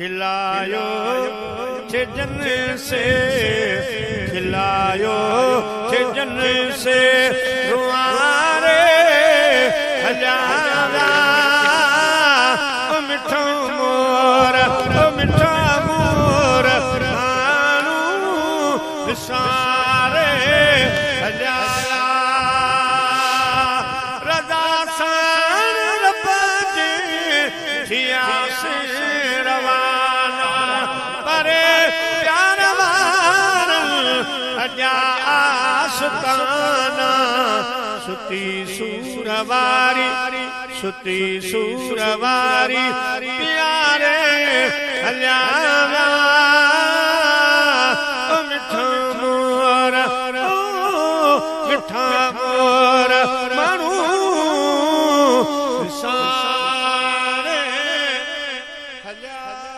खिलायो जन से, खिलायो जन से रुआरे हजारा मिठो मोर मिठा मोर मानू विसारे हजारा रजा सान रब जे थिया से रवाना परे प्यार वार अजा आसताना सुती सूरवारी सुती सूरवारी प्यारे हजारा मिठा मोर मिठा मोर मानू विसारे हजारा।